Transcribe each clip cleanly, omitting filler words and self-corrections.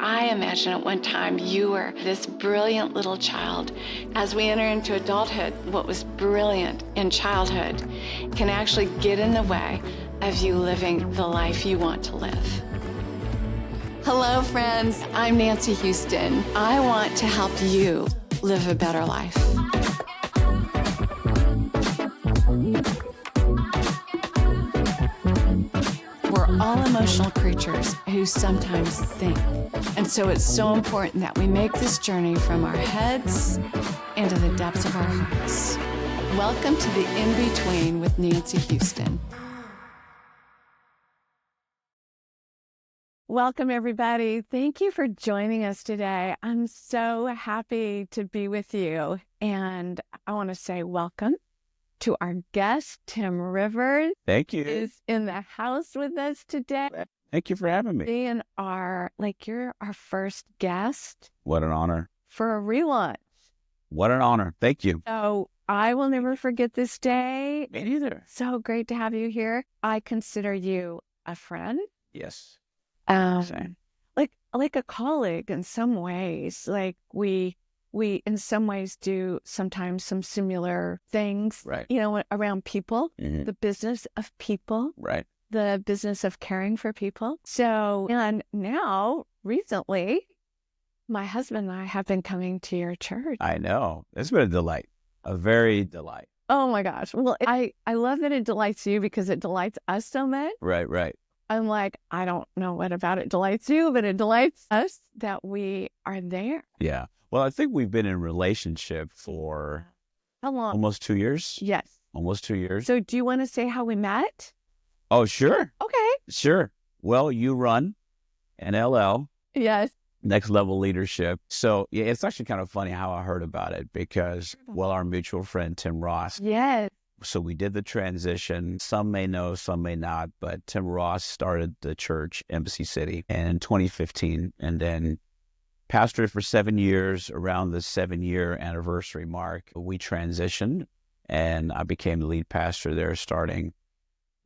I imagine at one time you were this brilliant little child. As we enter into adulthood, what was brilliant in childhood can actually get in the way of you living the life you want to live. Hello, friends. I'm Nancy Houston. I want to help you live a better life. We're all emotional creatures who sometimes think. And so it's so important that we make this journey from our heads into the depths of our hearts. Welcome to the In-Between with Nancy Houston. Welcome, everybody. Thank you for joining us today. I'm so happy to be with you. And I want to say welcome to our guest, Tim Rivers. Thank you. Is in the house with us today. Thank you for having me. Being you're our first guest. What an honor. For a relaunch. What an honor. Thank you. So I will never forget this day. Me neither. So great to have you here. I consider you a friend. Yes. Same. Like a colleague in some ways. Like we in some ways do sometimes some similar things, right? Around people, the business of people, right? The business of caring for people. So, and now recently, my husband and I have been coming to your church. I know. It's been a delight, a very delight. Oh my gosh. Well, I love that it delights you because it delights us so much. Right. I'm like, I don't know what about it delights you, but it delights us that we are there. Yeah. Well, I think we've been in a relationship for how long? Almost 2 years. Yes. Almost 2 years. So do you want to say how we met? Oh, sure. Okay. Sure. Well, you run NLL. Yes. Next Level Leadership. So yeah, it's actually kind of funny how I heard about it because, our mutual friend, Tim Ross. Yes. So we did the transition. Some may know, some may not, but Tim Ross started the church, Embassy City, in 2015, and then pastored for 7 years. Around the 7-year anniversary mark, we transitioned, and I became the lead pastor there starting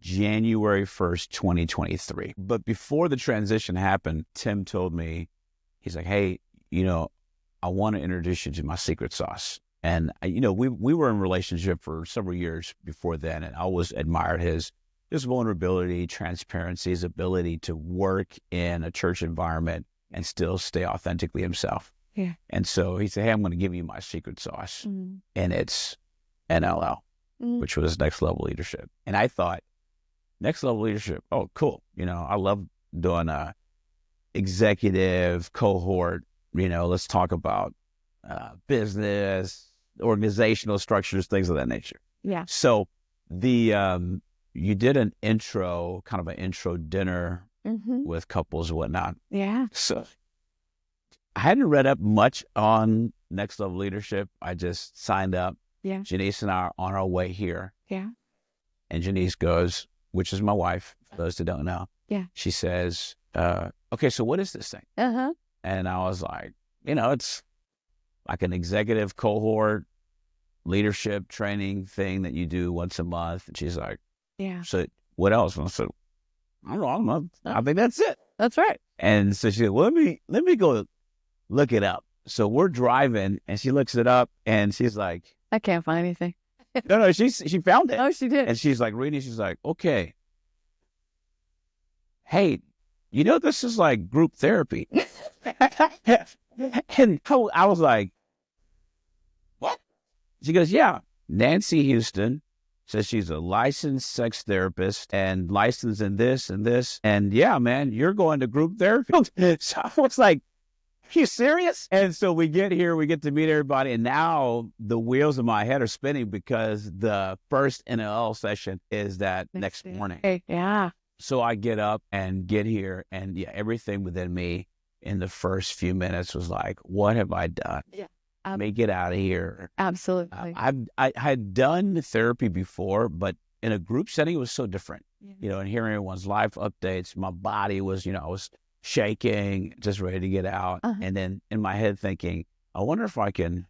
January 1st, 2023. But before the transition happened, Tim told me, he's like, hey, I want to introduce you to my secret sauce. And, we were in a relationship for several years before then, and I always admired his vulnerability, transparency, his ability to work in a church environment and still stay authentically himself. Yeah. And so he said, hey, I'm going to give you my secret sauce. And it's NLL, which was Next Level Leadership. And I thought, Next Level Leadership, oh, cool. I love doing a executive cohort. Let's talk about business, organizational structures, things of that nature. Yeah. So you did an intro, kind of an intro dinner with couples and whatnot. Yeah. So I hadn't read up much on Next Level Leadership. I just signed up. Yeah. Janice and I are on our way here. Yeah. And Janice goes, which is my wife, for those that don't know. Yeah. She says, okay, so what is this thing? And I was like, it's like an executive cohort leadership training thing that you do once a month. And she's like, yeah. So what else? And I said, I don't know. I think that's it. That's right. And so she said, well, let me go look it up. So we're driving and she looks it up and she's like, I can't find anything. No, she found it. Oh, she did. And she's like reading, she's like, okay. Hey, this is like group therapy. And I was like, what? She goes, yeah. Nancy Houston says she's a licensed sex therapist and licensed in this and this. And yeah, man, you're going to group therapy. So I was like, are you serious? And so we get here, we get to meet everybody. And now the wheels in my head are spinning because the first NLL session is that next morning. Yeah. So I get up and get here and everything within me in the first few minutes was like, what have I done? Yeah. Let me get out of here. Absolutely. I had done therapy before, but in a group setting, it was so different. Yeah. And hearing everyone's life updates, my body was, I was shaking, just ready to get out. And then in my head thinking, I wonder if I can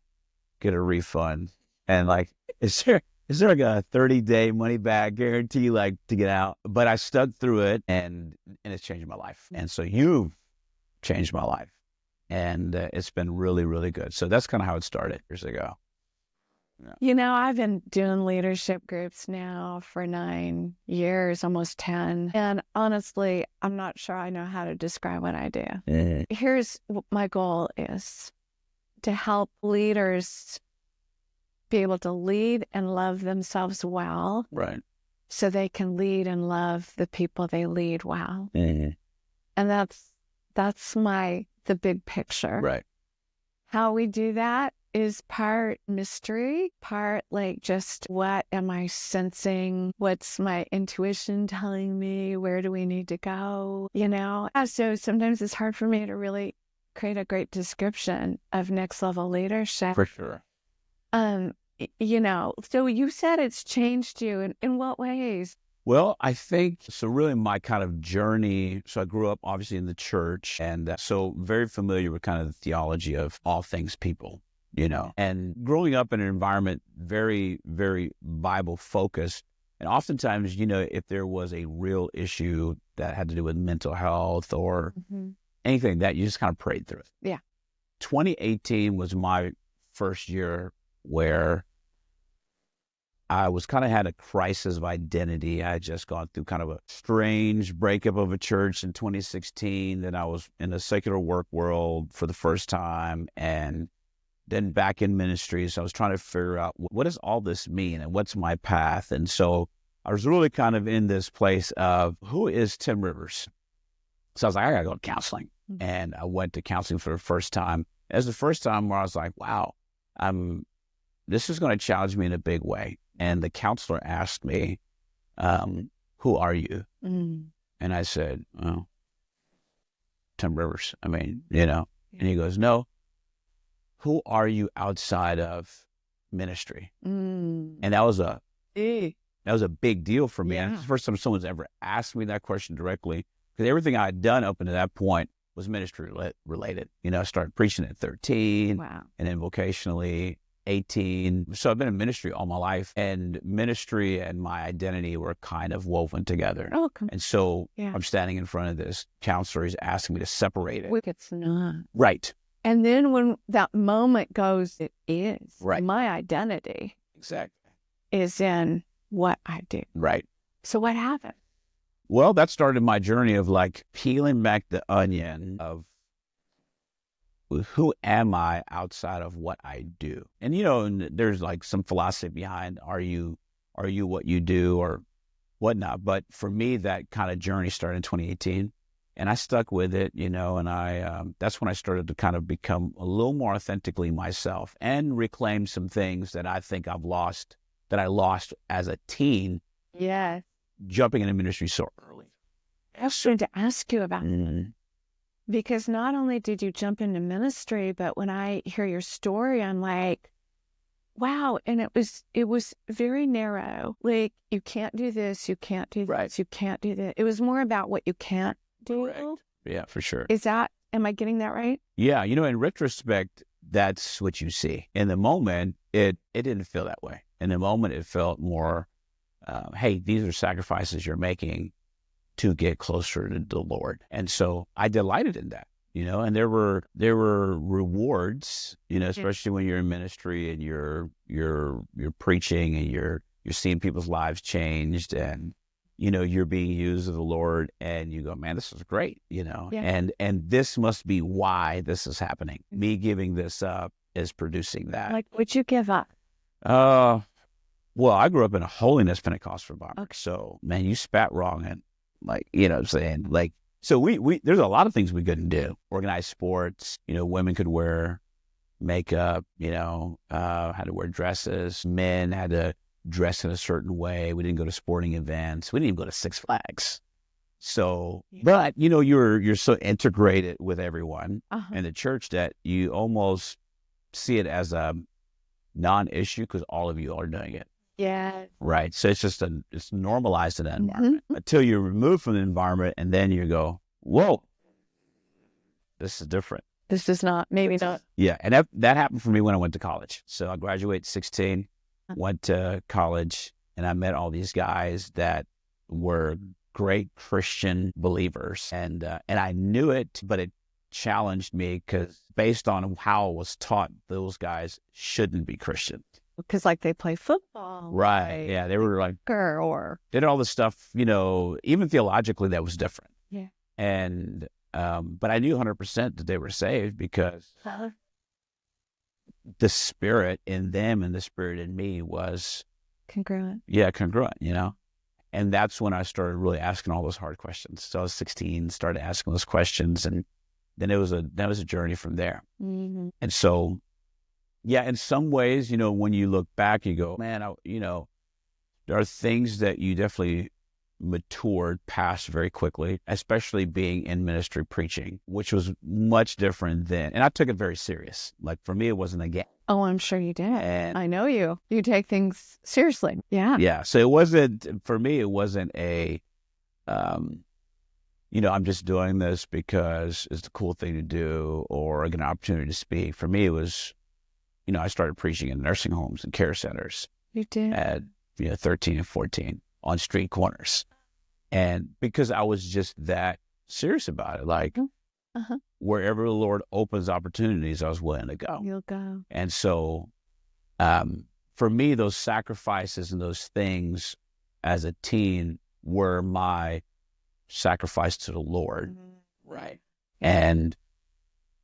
get a refund. And like, is there like a 30-day money back guarantee, like to get out? But I stuck through it and it's changed my life. And so you've changed my life. And it's been really, really good. So that's kind of how it started years ago. Yeah. I've been doing leadership groups now for 9 years, almost 10. And honestly, I'm not sure I know how to describe what I do. Here's what my goal is: to help leaders be able to lead and love themselves well. Right. So they can lead and love the people they lead well. And that's the big picture. Right. How we do that is part mystery, part like just what am I sensing? What's my intuition telling me? Where do we need to go? So sometimes it's hard for me to really create a great description of next level leadership. For sure. So you said it's changed you. In what ways? Well, I think, so really my kind of journey, so I grew up obviously in the church, and so very familiar with kind of the theology of all things people, and growing up in an environment very, very Bible focused. And oftentimes, if there was a real issue that had to do with mental health or anything, that you just kind of prayed through it. Yeah. 2018 was my first year where I was kind of had a crisis of identity. I had just gone through kind of a strange breakup of a church in 2016. Then I was in the secular work world for the first time, and then back in ministry. So I was trying to figure out, what does all this mean and what's my path? And so I was really kind of in this place of, who is Tim Rivers? So I was like, I got to go to counseling. And I went to counseling for the first time. It was the first time where I was like, wow, this is going to challenge me in a big way. And the counselor asked me, who are you? And I said, well, Tim Rivers. And he goes, no, who are you outside of ministry? And that was a big deal for me. Yeah. And it's the first time someone's ever asked me that question directly, because everything I had done up until that point was ministry related. I started preaching at 13. Wow. And then vocationally 18. So I've been in ministry all my life, and ministry and my identity were kind of woven together. Oh, and so I'm standing in front of this counselor. He's asking me to separate it. It's not. Right. And then when that moment goes, it is. Right. My identity. Exactly. Is in what I do. Right. So what happened? Well, that started my journey of like peeling back the onion of, who am I outside of what I do? And, there's like some philosophy behind, are you what you do or whatnot? But for me, that kind of journey started in 2018, and I stuck with it, and that's when I started to kind of become a little more authentically myself and reclaim some things that I think I lost as a teen. Yes. Jumping into ministry so early. I was trying to ask you about that. Because not only did you jump into ministry, but when I hear your story, I'm like, wow. And it was very narrow. Like, you can't do this, you can't do this, you can't do that. It was more about what you can't do. Correct. Yeah, for sure. Am I getting that right? Yeah. In retrospect, that's what you see. In the moment, it didn't feel that way. In the moment, it felt more, hey, these are sacrifices you're making to get closer to the Lord. And so I delighted in that, and there were rewards, especially when you're in ministry and you're preaching and you're seeing people's lives changed, and, you're being used of the Lord, and you go, man, this is great, and this must be why this is happening. Me giving this up is producing that. Like, what'd you give up? Well, I grew up in a holiness Pentecostal environment. Okay. So, man, you spat wrong, and like, what I'm saying? Like, so we there's a lot of things we couldn't do. Organized sports, women could wear makeup, had to wear dresses. Men had to dress in a certain way. We didn't go to sporting events. We didn't even go to Six Flags. So, but, you're so integrated with everyone in the church that you almost see it as a non-issue because all of you are doing it. Yeah. Right. So it's normalized in that environment until you're removed from the environment, and then you go, whoa, this is different. This is maybe not. Yeah. And that happened for me when I went to college. So I graduated 16, went to college, and I met all these guys that were great Christian believers. And I knew it, but it challenged me because based on how I was taught, those guys shouldn't be Christian. Because like they play football. Right. Yeah. They were like, or did all this stuff, even theologically that was different. Yeah. And, but I knew 100% that they were saved because the spirit in them and the spirit in me was congruent. Yeah, congruent, And that's when I started really asking all those hard questions. So I was 16, started asking those questions, and then that was a journey from there. Mm-hmm. And so, yeah, in some ways, when you look back, you go, man, there are things that you definitely matured past very quickly, especially being in ministry preaching, which was much different then. And I took it very serious. Like for me, it wasn't a game. Oh, I'm sure you did. And I know you. You take things seriously. Yeah. Yeah. So it wasn't, for me, it wasn't a, I'm just doing this because it's the cool thing to do or I get an opportunity to speak. For me, it was, I started preaching in nursing homes and care centers. You did? At, 13 and 14 on street corners. And because I was just that serious about it, like wherever the Lord opens opportunities, I was willing to go. You'll go. And so for me, those sacrifices and those things as a teen were my sacrifice to the Lord. Mm-hmm. Right. And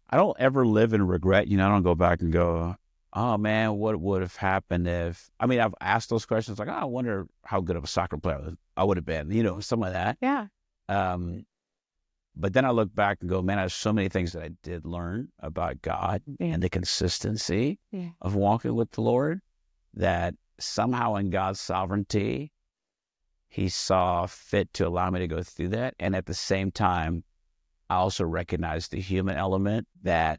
I don't ever live in regret. I don't go back and go, oh man, what would have happened if, I've asked those questions like, I wonder how good of a soccer player I would have been, something like that. Yeah. But then I look back and go, man, there's so many things that I did learn about God and the consistency of walking with the Lord that somehow in God's sovereignty, he saw fit to allow me to go through that. And at the same time, I also recognized the human element that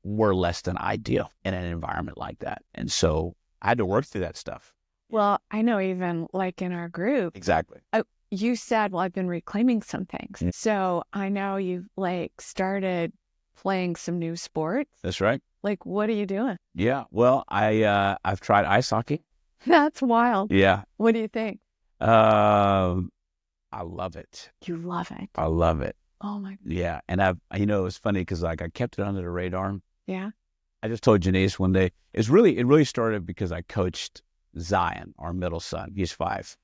were less than ideal in an environment like that. And so I had to work through that stuff. Well, I know even like in our group. Exactly. You said, well, I've been reclaiming some things. Mm-hmm. So I know you've started playing some new sports. That's right. Like, what are you doing? Yeah. Well, I've tried ice hockey. That's wild. Yeah. What do you think? I love it. You love it. I love it. Oh my God. Yeah. And it was funny because I kept it under the radar. Yeah. I just told Janice one day, it really started because I coached Zion, our middle son. He's 5.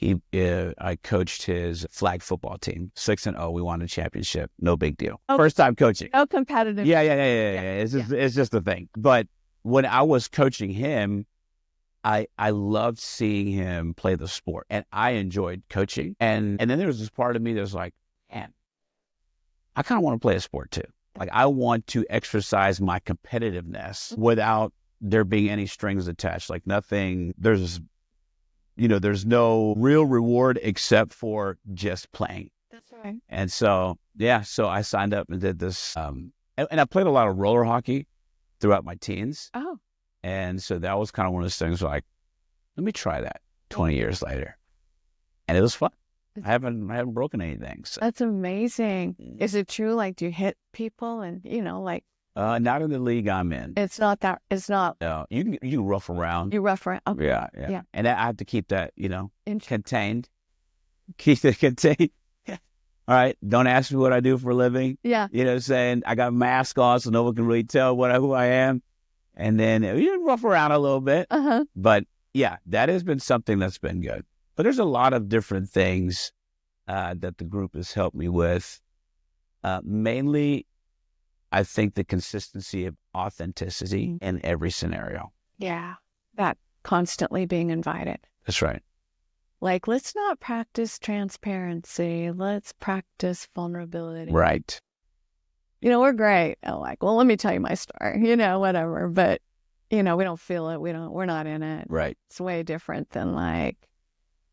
I coached his flag football team, 6-0. We won a championship. No big deal. Oh, first time coaching. Oh, competitive. Yeah. It's just a thing. But when I was coaching him, I loved seeing him play the sport, and I enjoyed coaching. And then there was this part of me that was like, man, I kind of want to play a sport too. Like I want to exercise my competitiveness without there being any strings attached. Like nothing. There's no real reward except for just playing. That's right. And so, so I signed up and did this. And I played a lot of roller hockey throughout my teens. Oh. And so that was kind of one of those things like, let me try that 20 years later. And it was fun. I haven't broken anything. So. That's amazing. Is it true? Like, do you hit people and, not in the league I'm in. It's not. No, you can rough around. You rough around. Okay. Yeah. And I have to keep that, contained. Keep it contained. All right. Don't ask me what I do for a living. Yeah. Saying I got a mask on so no one can really tell who I am. And then you rough around a little bit. Uh-huh. But yeah, that has been something that's been good. But there's a lot of different things that the group has helped me with. Mainly, I think the consistency of authenticity in every scenario. Yeah, that constantly being invited. That's right. Like, let's not practice transparency. Let's practice vulnerability. Right. We're great. Like, well, let me tell you my story, whatever. But, we don't feel it. We're not in it. Right. It's way different than like,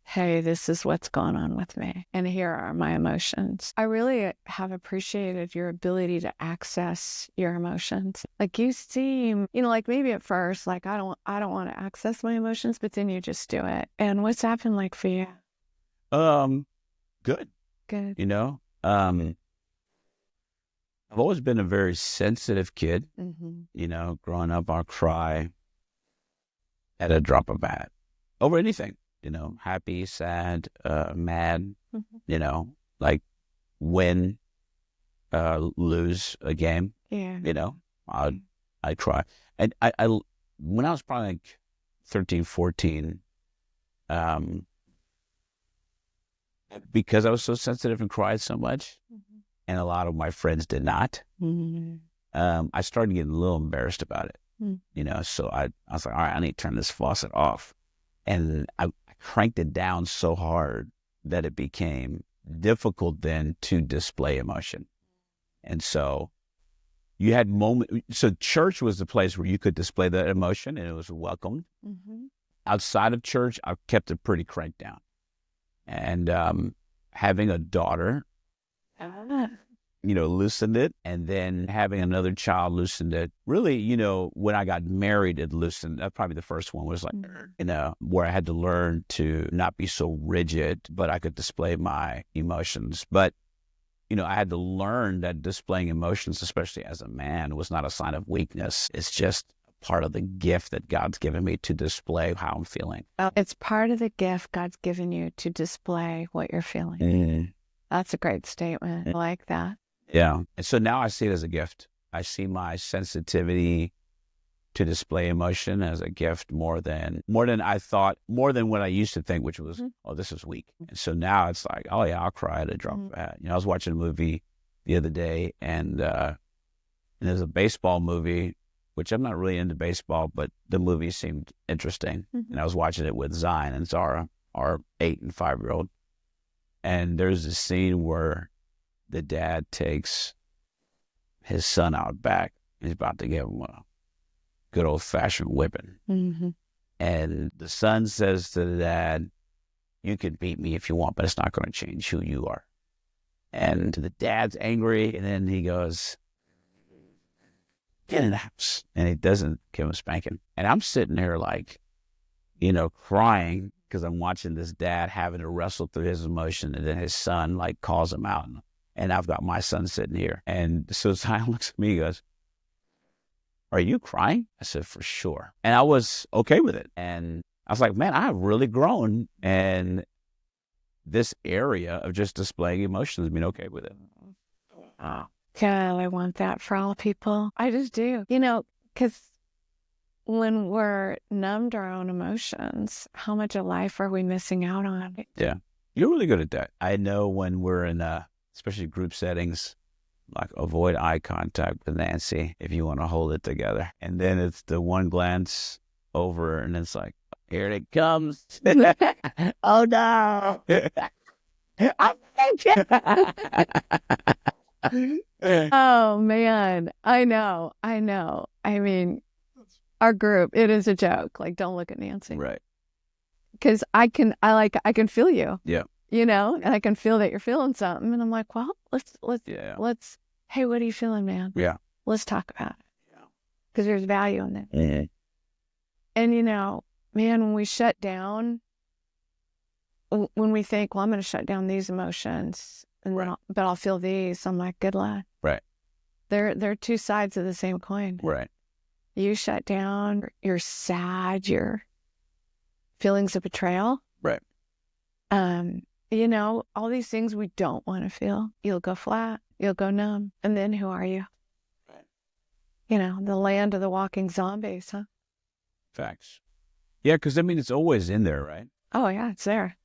hey, this is what's going on with me. And here are my emotions. I really have appreciated your ability to access your emotions. Like you seem, like maybe at first, like I don't want to access my emotions, but then you just do it. And what's happened like for you? Good. Good. I've always been a very sensitive kid. Mm-hmm. Growing up, I'll cry at a drop of a hat over anything. Happy, sad, mad, mm-hmm. like when, lose a game. Yeah. You know, I'd cry. And I when I was probably like 13, 14, because I was so sensitive and cried so much, and a lot of my friends did not, I started getting a little embarrassed about it. You know, so I was like, all right, I need to turn this faucet off. And I cranked it down so hard that it became difficult then to display emotion. And so you had so church was the place where you could display that emotion and it was welcomed. Outside of church, I kept it pretty cranked down. And having a daughter, you know, loosened it, and then having another child loosened it. Really, you know, when I got married, it loosened. That probably the first one was like, you know, where I had to learn to not be so rigid, but I could display my emotions. But, you know, I had to learn that displaying emotions, especially as a man, was not a sign of weakness. It's just part of the gift that God's given me to display how I'm feeling. It's part of the gift God's given you to display what you're feeling. That's a great statement. I like that. Yeah. And so now I see it as a gift. I see my sensitivity to display emotion as a gift more than I thought, more than what I used to think, which was, oh, this is weak. And so now it's like, oh yeah, I'll cry at a drop of a hat. You know, I was watching a movie the other day, and there's a baseball movie, which I'm not really into baseball, but the movie seemed interesting. And I was watching it with Zion and Zara, our 8 and 5-year-old. And there's a scene where the dad takes his son out back. He's about to give him a good old-fashioned whipping. And the son says to the dad, you can beat me if you want, but it's not going to change who you are. And the dad's angry, and then he goes, get in the house. And he doesn't give him a spanking. And I'm sitting here like, you know, crying because I'm watching this dad having to wrestle through his emotion, and then his son like calls him out. And I've got my son sitting here. And so Zion looks at me and goes, are you crying? I said, for sure. And I was okay with it. And I was like, man, I've really grown in this area of just displaying emotions, being okay with it. God, I want that for all people. I just do. You know, because when we're numb to our own emotions, how much of life are we missing out on? Yeah. You're really good at that. I know when we're in, especially group settings, like avoid eye contact with Nancy if you want to hold it together. And then it's the one glance over, and it's like, here it comes. Oh no. Oh man, I know. I mean, our group, it is a joke. Like, don't look at Nancy. Right. Because I can feel you. Yeah. You know, and I can feel that you're feeling something. And I'm like, well, let's, hey, what are you feeling, man? Yeah. Let's talk about it. Yeah. Because there's value in that. Mm-hmm. And, you know, man, when we shut down, when we think, well, I'm going to shut down these emotions, and right. but I'll feel these, I'm like, good luck. Right. They're two sides of the same coin. Right. You shut down, you're sad, your feelings of betrayal. Right. You know, all these things we don't want to feel. You'll go flat, you'll go numb. And then who are you? Right. You know, the land of the walking zombies, huh? Facts. Yeah, because I mean, it's always in there, right? Oh, yeah, it's there.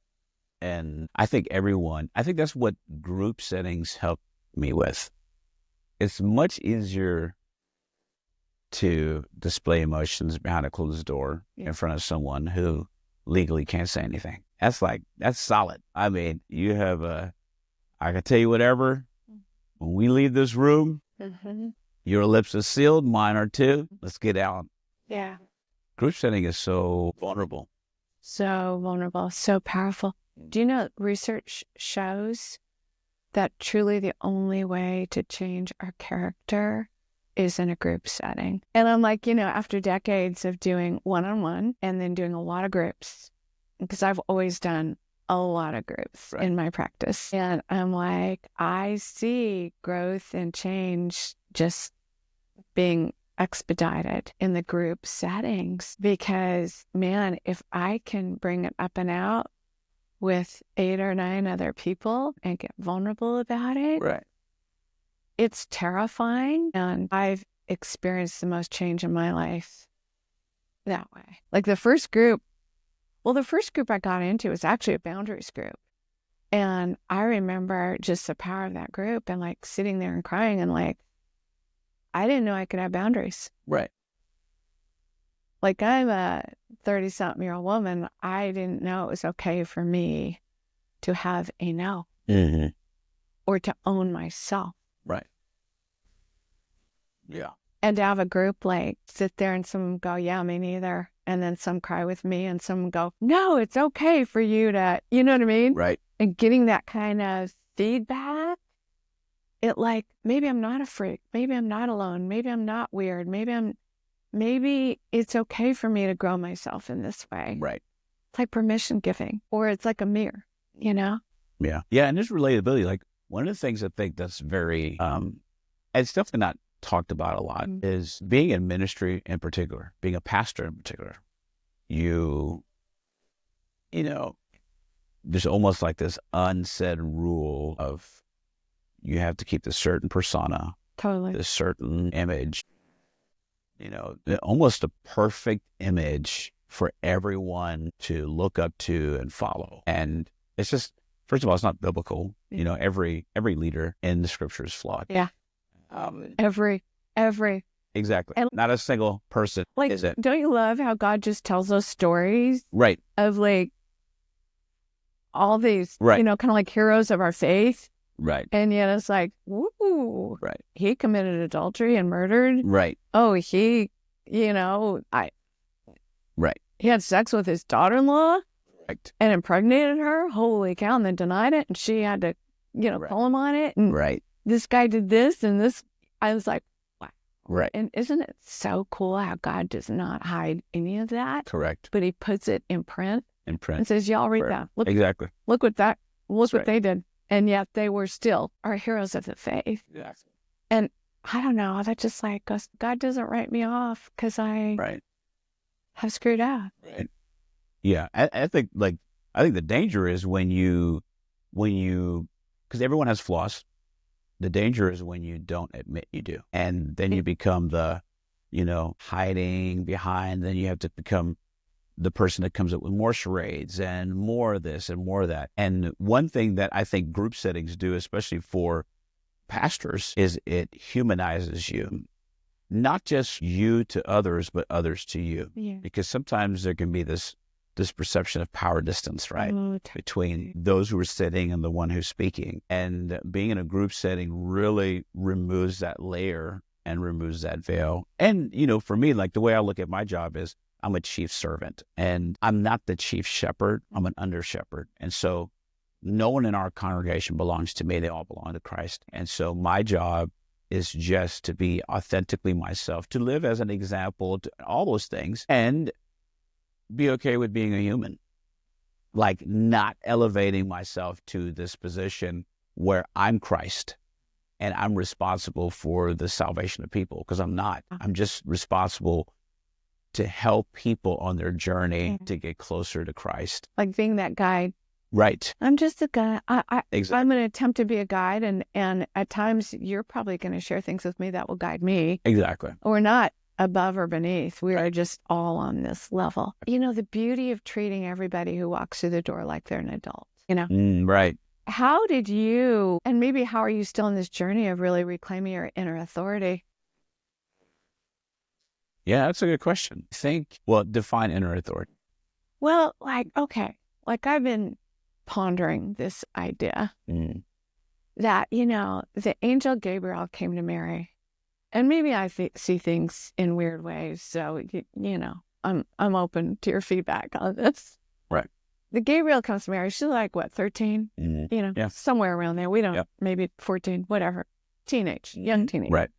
And I think that's what group settings help me with. It's much easier to display emotions behind a closed door in front of someone who legally can't say anything. That's solid. I mean, I can tell you whatever. When we leave this room, your lips are sealed, mine are too. Let's get out. Yeah. Group setting is so vulnerable. So vulnerable, so powerful. Do you know research shows that truly the only way to change our character is in a group setting? And I'm like, you know, after decades of doing one-on-one and then doing a lot of groups, because I've always done a lot of groups in my practice. And I'm like, I see growth and change just being expedited in the group settings, because, man, if I can bring it up and out with 8 or 9 other people and get vulnerable about it, it's terrifying. And I've experienced the most change in my life that way. Like the first group I got into was actually a boundaries group. And I remember just the power of that group and like sitting there and crying and like, I didn't know I could have boundaries. Right. Like I'm a 30-something-year-old woman. I didn't know it was okay for me to have a no or to own myself. Right. Yeah. And to have a group like sit there and some go, yeah, me neither. And then some cry with me and some go, no, it's okay for you to, you know what I mean? Right. And getting that kind of feedback, it like, maybe I'm not a freak. Maybe I'm not alone. Maybe I'm not weird. Maybe it's okay for me to grow myself in this way. Right. It's like permission giving, or it's like a mirror, you know? Yeah. Yeah. And there's relatability. Like one of the things I think that's very, it's definitely not talked about a lot is being in ministry in particular, being a pastor in particular. You know, there's almost like this unsaid rule of you have to keep this certain persona, Totally. this certain image, you know, almost a perfect image for everyone to look up to and follow. And it's just, first of all, it's not biblical. You know, every leader in the scripture is flawed. Yeah. Every. Exactly. And not a single person like, is it. don't you love how God just tells those stories? Right. Of like all these, right. you know, kind of like heroes of our faith. Right. And yet it's like, woo. Right. He committed adultery and murdered. Right. Oh, he, you know, Right. He had sex with his daughter-in-law. Right. And impregnated her. Holy cow. And then denied it. And she had to, you know, call him on it. And right. This guy did this and this. I was like, wow. Right. And isn't it so cool how God does not hide any of that? Correct. But he puts it in print. And says, y'all read that. Look, exactly. Look what they did. And yet they were still our heroes of the faith. Exactly. And I don't know, that just like goes, God doesn't write me off because I have screwed up. Right. Yeah. I think the danger is when you, because everyone has flaws. The danger is when you don't admit you do. And then you become the, you know, hiding behind, then you have to become the person that comes up with more charades and more of this and more of that. And one thing that I think group settings do, especially for pastors, is it humanizes you. Not just you to others, but others to you. Yeah. Because sometimes there can be this perception of power distance, right? Between those who are sitting and the one who's speaking. And being in a group setting really removes that layer and removes that veil. And, you know, for me, like the way I look at my job is I'm a chief servant and I'm not the chief shepherd. I'm an under shepherd. And so no one in our congregation belongs to me. They all belong to Christ. And so my job is just to be authentically myself, to live as an example, to all those things, and be okay with being a human, like not elevating myself to this position where I'm Christ and I'm responsible for the salvation of people, because I'm not. I'm just responsible to help people on their journey to get closer to Christ. Like being that guide. Right. I'm just a guide. Exactly. I'm going to attempt to be a guide. And at times you're probably going to share things with me that will guide me. Exactly. We're not above or beneath. We are just all on this level. You know, the beauty of treating everybody who walks through the door like they're an adult, you know? Right. How did you, and maybe how are you still in this journey of really reclaiming your inner authority? Yeah, that's a good question. Define inner authority. Well, like, okay, like I've been pondering this idea that, you know, the angel Gabriel came to Mary, and maybe I see things in weird ways. So, you know, I'm open to your feedback on this. Right. The Gabriel comes to Mary. She's like, what, 13? You know, somewhere around there. We don't, maybe 14, whatever. Young teenage. Right.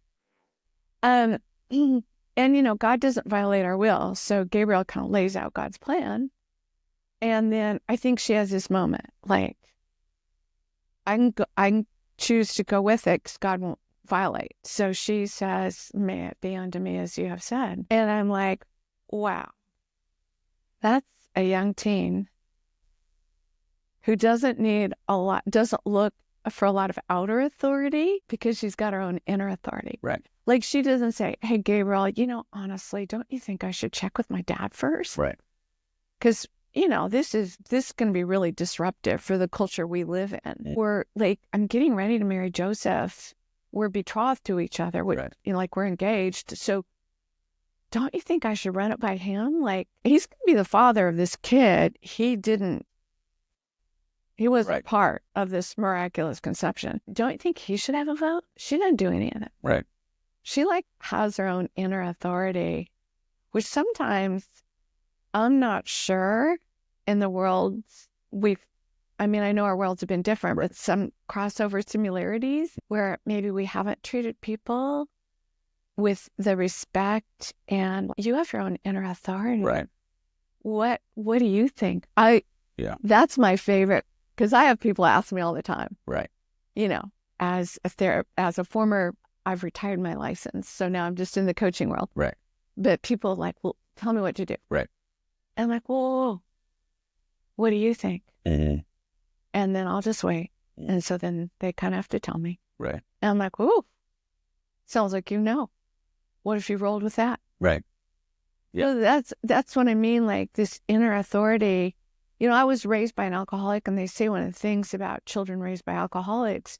And, you know, God doesn't violate our will. So Gabriel kind of lays out God's plan. And then I think she has this moment, like, I can choose to go with it because God won't violate. So she says, may it be unto me as you have said. And I'm like, wow, that's a young teen who doesn't need a lot, doesn't look for a lot of outer authority because she's got her own inner authority. Right. Like she doesn't say, hey, Gabriel, honestly, don't you think I should check with my dad first? Right. Because, this is going to be really disruptive for the culture we live in. We're like, I'm getting ready to marry Joseph. We're betrothed to each other. Right. Like we're engaged. So don't you think I should run it by him? Like he's going to be the father of this kid. He wasn't Right. part of this miraculous conception. Don't you think he should have a vote? She didn't do any of it. Right. She has her own inner authority, which sometimes I'm not sure in the world I know our worlds have been different, but some crossover similarities where maybe we haven't treated people with the respect, and you have your own inner authority. Right. What do you think? That's my favorite, because I have people ask me all the time. Right. As a former, I've retired my license, so now I'm just in the coaching world. Right. But people are like, well, tell me what to do. Right. And I'm like, whoa, what do you think? Mm-hmm. And then I'll just wait. And so then they kind of have to tell me. Right. And I'm like, ooh, sounds like What if you rolled with that? Right. Yeah. So that's what I mean, like this inner authority. I was raised by an alcoholic, and they say one of the things about children raised by alcoholics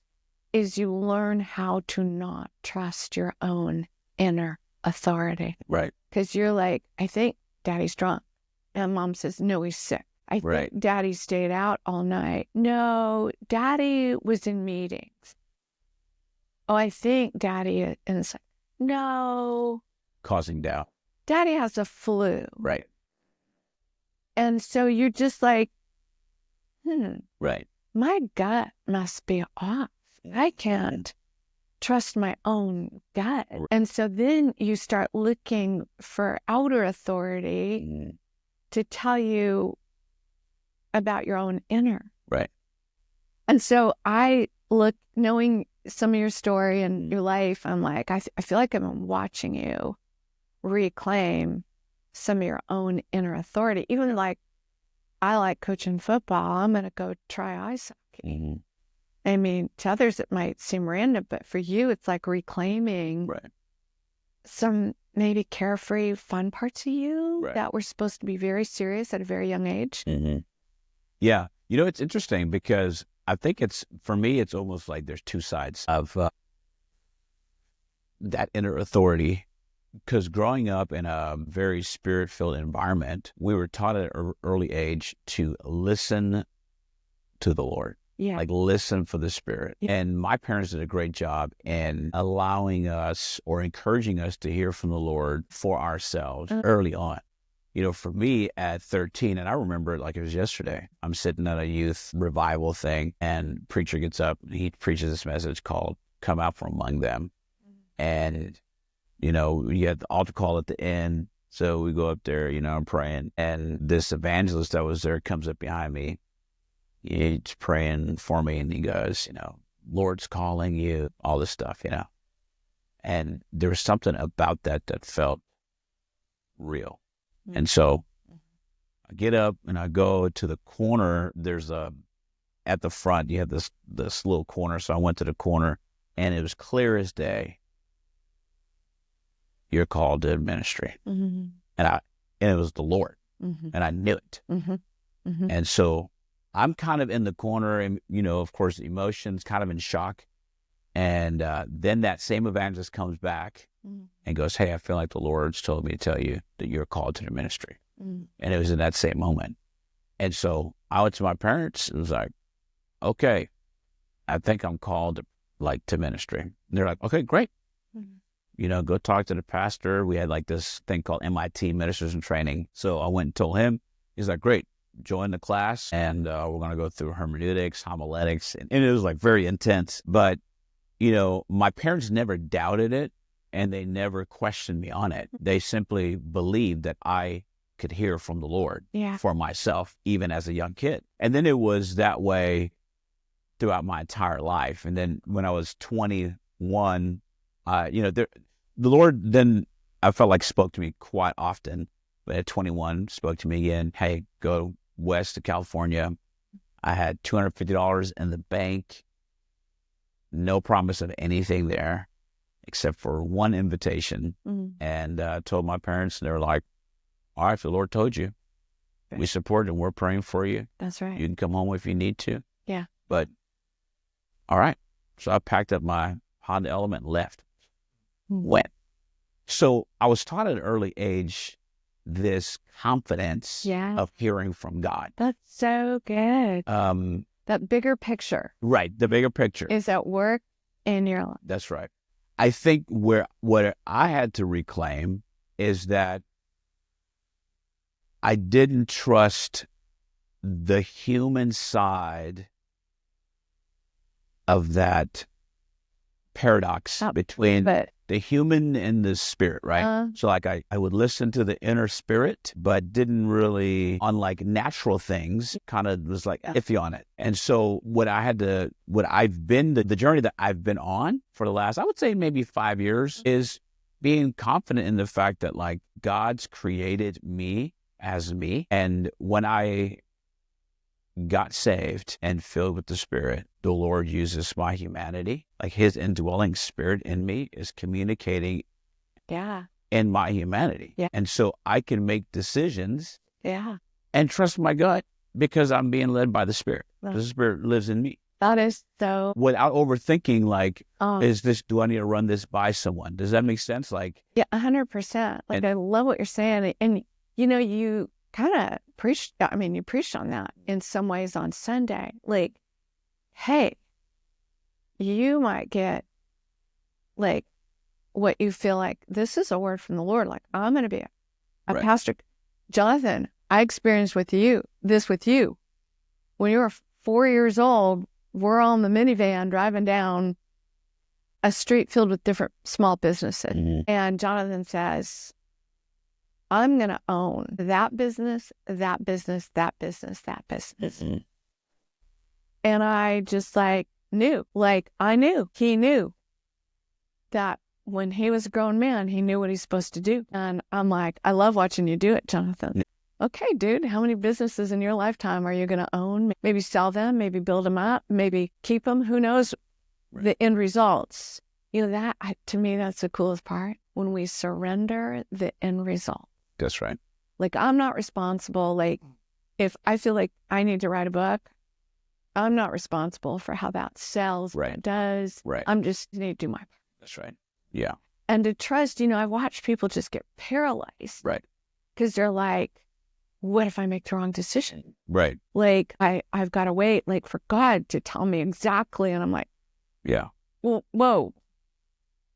is you learn how to not trust your own inner authority. Right. Because you're like, I think Daddy's drunk. And Mom says, no, he's sick. I think Daddy stayed out all night. No, Daddy was in meetings. Oh, I think Daddy, and it's like, no. Causing doubt. Daddy has the flu. Right. And so you're just like, Right. my gut must be off. I can't trust my own gut. And so then you start looking for outer authority to tell you about your own inner. Right. And so I look, knowing some of your story and your life, I'm like, I feel like I'm watching you reclaim some of your own inner authority. Even like, I like coaching football. I'm going to go try ice hockey. Mm-hmm. I mean, to others, it might seem random, but for you, it's like reclaiming some maybe carefree, fun parts of you that were supposed to be very serious at a very young age. Mm-hmm. Yeah. It's interesting because I think for me, it's almost like there's two sides of that inner authority. Because growing up in a very spirit-filled environment, we were taught at an early age to listen to the Lord. Yeah. Like listen for the Spirit. Yeah. And my parents did a great job in allowing us or encouraging us to hear from the Lord for ourselves early on. For me at 13, and I remember it like it was yesterday, I'm sitting at a youth revival thing, and preacher gets up and he preaches this message called Come Out From Among Them. And you had the altar call at the end. So we go up there, I'm praying. And this evangelist that was there comes up behind me. He's praying for me. And he goes, Lord's calling you, all this stuff, And there was something about that felt real. Mm-hmm. And so I get up and I go to the corner. There's at the front, you have this little corner. So I went to the corner and it was clear as day. You're called to ministry. Mm-hmm. And it was the Lord. Mm-hmm. And I knew it. Mm-hmm. Mm-hmm. And so I'm kind of in the corner and, of course, emotions, kind of in shock. And then that same evangelist comes back and goes, hey, I feel like the Lord's told me to tell you that you're called to the ministry. And it was in that same moment. And so I went to my parents and was like, okay, I think I'm called to ministry. And they're like, okay, great. Go talk to the pastor. We had like this thing called MIT Ministers in Training. So I went and told him. He's like, great, join the class. And we're going to go through hermeneutics, homiletics. And it was like very intense. But, my parents never doubted it and they never questioned me on it. They simply believed that I could hear from the Lord for myself, even as a young kid. And then it was that way throughout my entire life. And then when I was 21, the Lord then, I felt like spoke to me quite often, but at 21 spoke to me again. Hey, go west to California. I had $250 in the bank. no promise of anything there except for one invitation. Mm. And told my parents, and they're like, all right, if the Lord told you, Okay. we support and we're praying for you. That's right. You can come home if you need to. Yeah. But all right. So I packed up my Honda Element and left. Went. So I was taught at an early age this confidence Yeah. of hearing from God. That's so good. That bigger picture Right. The bigger picture. is at work in your life. That's right. I think what I had to reclaim is that I didn't trust the human side of that paradox between the human and the spirit, right? So like I would listen to the inner spirit, but didn't really, unlike natural things, kind of was like iffy on it. And so the journey that I've been on for the last, I would say maybe 5 years, is being confident in the fact that like God's created me as me. And when I got saved and filled with the Spirit, the Lord uses my humanity, like his indwelling spirit in me is communicating in my humanity. Yeah. And so I can make decisions and trust my gut because I'm being led by the Spirit. The Spirit lives in me. That is so... Without overthinking, like, do I need to run this by someone? Does that make sense? Like, yeah, 100%. Like, I love what you're saying. And, you kind of preached on that in some ways on Sunday. Like, hey, you might get, like, what you feel like, this is a word from the Lord. Like, I'm going to be a pastor. Jonathan, I experienced this with you. When you were 4 years old, we're all in the minivan driving down a street filled with different small businesses. Mm-hmm. And Jonathan says, I'm going to own that business, that business, that business, that business. Mm-hmm. And I just knew he knew that when he was a grown man, he knew what he's supposed to do. And I'm like, I love watching you do it, Jonathan. Okay, dude, how many businesses in your lifetime are you going to own? Maybe sell them, maybe build them up, maybe keep them. Who knows the end results? To me, that's the coolest part, when we surrender the end result. That's right. Like, I'm not responsible. Like, if I feel like I need to write a book, I'm not responsible for how that sells, what it does. Right. I'm just need to do my part. That's right. Yeah. And to trust, I watch people just get paralyzed. Right. Because they're like, what if I make the wrong decision? Right. Like, I've got to wait, like, for God to tell me exactly. And I'm like, yeah. Well, whoa.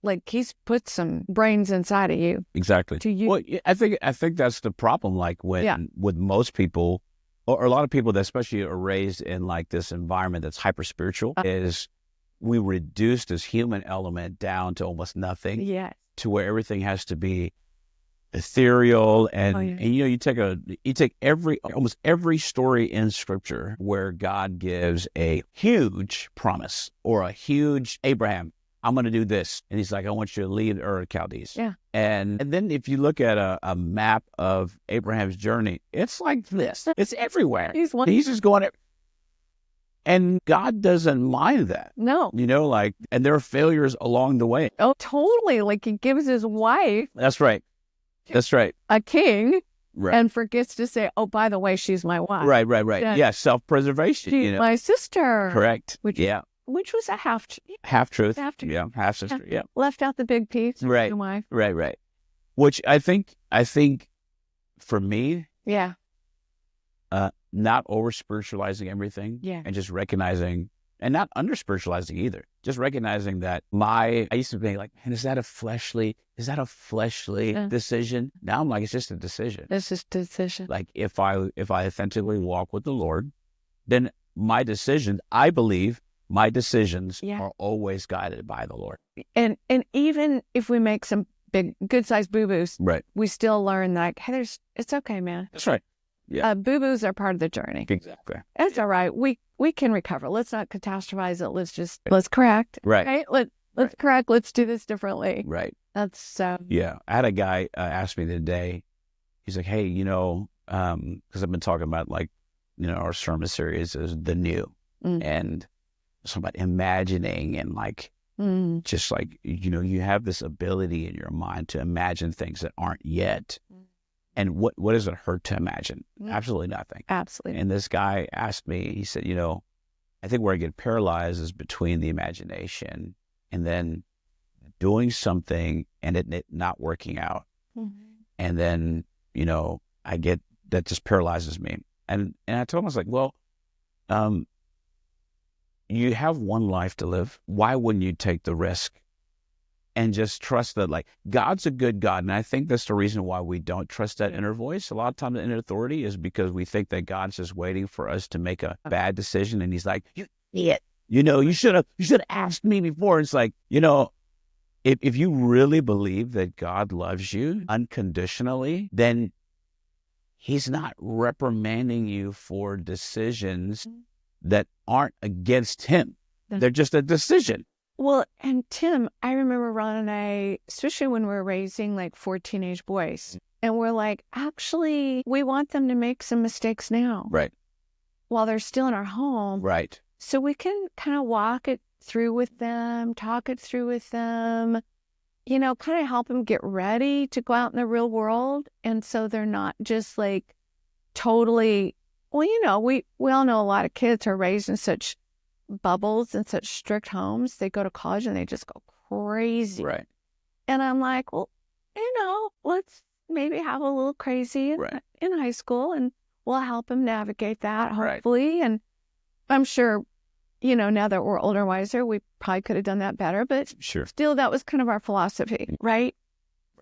Like, he's put some brains inside of you. Exactly. To you. Well, I think that's the problem. Like with most people, or a lot of people that especially are raised in like this environment that's hyper spiritual, is we reduce this human element down to almost nothing. Yes. To where everything has to be ethereal, and you take almost every story in Scripture where God gives a huge promise or a huge Abraham, I'm going to do this, and he's like, I want you to leave Ur of Chaldees. Yeah. And then if you look at a map of Abraham's journey, it's like this. It's everywhere. He's just going and God doesn't mind that. No. And there are failures along the way. Oh, totally. Like, he gives his wife. That's right. That's right. A king. Right. And forgets to say, oh, by the way, she's my wife. Right. Yeah, self-preservation. She's my sister. Correct. Which was a half-truth. Yeah, half-sister, yeah. Left out the big piece. Right. Wife. Right. Which I think for me, not over-spiritualizing everything, and just recognizing, and not under-spiritualizing either, just recognizing that I used to be like, man, is that a fleshly decision? Now I'm like, it's just a decision. It's just a decision. Like, if I authentically walk with the Lord, then my decisions, I believe, my decisions are always guided by the Lord. And even if we make some big, good-sized boo-boos, we still learn like, hey, it's okay, man. That's right. Yeah. Boo-boos are part of the journey. Exactly. It's all right. We can recover. Let's not catastrophize it. Let's correct. Right. Let's correct. Let's do this differently. Right. That's so. Yeah. I had a guy ask me the other day, he's like, hey, because I've been talking about our sermon series is the new. And something about imagining and like, Mm. just like, you have this ability in your mind to imagine things that aren't yet. And what does it hurt to imagine? Absolutely nothing. Absolutely. And this guy asked me, he said, I think where I get paralyzed is between the imagination and then doing something and it not working out. And then, I get, that just paralyzes me. And I told him, I was like, well, you have one life to live. Why wouldn't you take the risk and just trust that, like, God's a good God? And I think that's the reason why we don't trust that inner voice. A lot of times the inner authority is because we think that God's just waiting for us to make a bad decision. And he's like, you idiot, you should have asked me before. It's like, if you really believe that God loves you unconditionally, then he's not reprimanding you for decisions that aren't against him. They're just a decision. Well, and Tim, I remember Ron and I, especially when we're raising like 4 teenage boys, and we're like, actually, we want them to make some mistakes now. Right. While they're still in our home. Right. So we can kind of walk it through with them, talk it through with them, kind of help them get ready to go out in the real world. And so they're not just like totally, well, we all know a lot of kids are raised in such bubbles and such strict homes. They go to college and they just go crazy. Right. And I'm like, well, let's maybe have a little crazy in high school, and we'll help them navigate that, hopefully. Right. And I'm sure, now that we're older and wiser, we probably could have done that better, but sure, still, that was kind of our philosophy, right?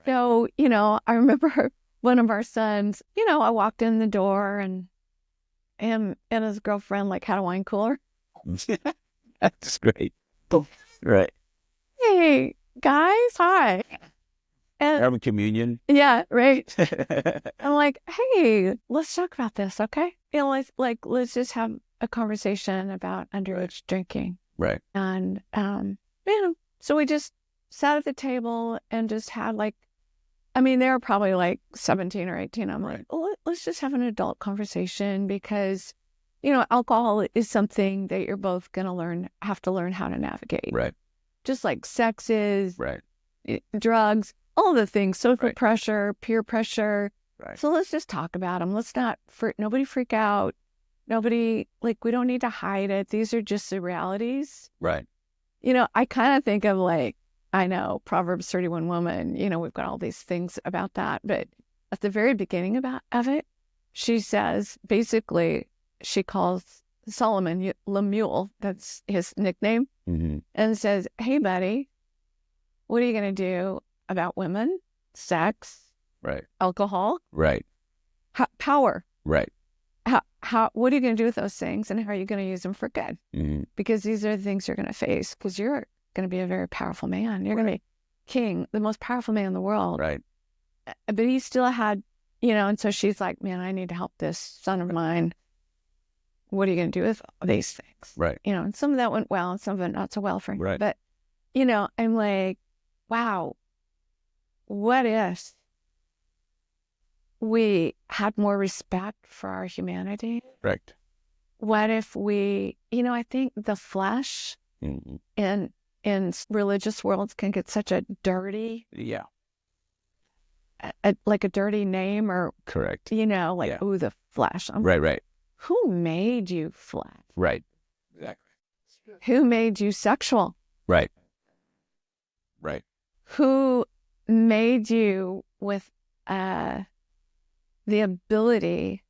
So, I remember one of our sons, I walked in the door and him and his girlfriend like had a wine cooler. That's great. Right. Hey, guys, hi. And having communion. Yeah, right. I'm like, hey, let's talk about this, okay? Let's just have a conversation about underage drinking. Right. And so we just sat at the table and just had they were probably like 17 or 18. I'm like, let's just have an adult conversation, because alcohol is something that you're both gonna have to learn how to navigate. Right. Just like sex is. Right. Drugs, all the things, social pressure, peer pressure. Right. So let's just talk about them. Let's not, nobody freak out. Nobody, we don't need to hide it. These are just the realities. Right. I kind of think of I know, Proverbs 31 woman, we've got all these things about that. But at the very beginning of it, she says, basically, she calls Solomon Lemuel, that's his nickname, and says, hey, buddy, what are you going to do about women, sex, alcohol, power? Right. What are you going to do with those things, and how are you going to use them for good? Because these are the things you're going to face, because you're going to be a very powerful man. You're going to be king, the most powerful man in the world. Right. But he still had, and so she's like, man, I need to help this son of mine. What are you going to do with these things? Right. And some of that went well and some of it not so well for him. Right. But, I'm like, wow, what if we had more respect for our humanity? Correct. What if we, I think the flesh in religious worlds can get such a dirty, like a dirty name, or correct. Ooh, the flesh. Right. Who made you flesh? Right. Exactly. Who made you sexual? Right. Right. Who made you with the ability